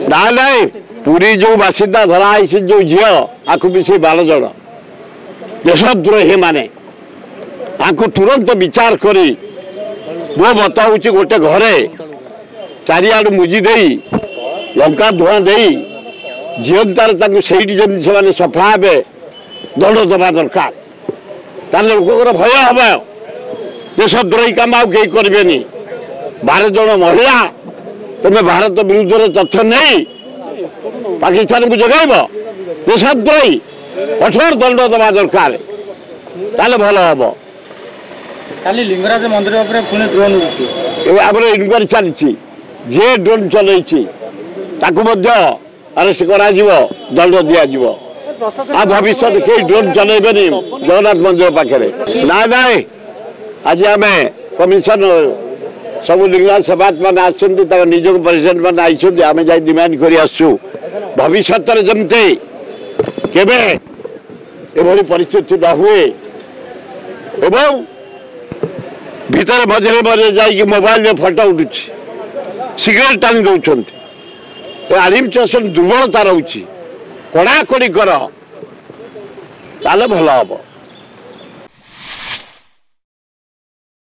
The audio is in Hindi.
ना ना पुरी जो बासिंदा धराई जो झील आखु भी से 12 जन देशद्रोही माने आखु तुरंत विचार करी मो बताऊँ गोटे घरे चारिआड़ मुजी दे लंका धुआं दे जीवनतार जमी से सफा हे दंड दबा दरकार लोकर भय हम देशद्रोही काम आउ कहीं करें 12 जन महिला तुम्हें भारत विरुद्ध तथ्य नहीं पाकिस्तान को जगैब देशद्रोही कठोर दंड दबा दरकार भल हम काली लिंगराज मंदिर ड्रोन इनक्वारी चली जे ड्रोन चल अरेस्ट करा दंड दिज्व भविष्य कई ड्रोन चलेबे जगन्नाथ मंदिर पाखे ना ना आज आम कमिशन सब लिंगायत सेवायत मैंने आजोग प्रेसिडेंट मैंने आई आम जा डिमांड कर भविष्य जमती केवे एभली परिस्थिति न हुए एवं भीतर मझे मझे जा मोबाइल फोटो उठू सिगरेट टाणी दौरान एडमिनिस्ट्रेशन दुर्बलता रोचे कड़ाकड़ी कर भल हम।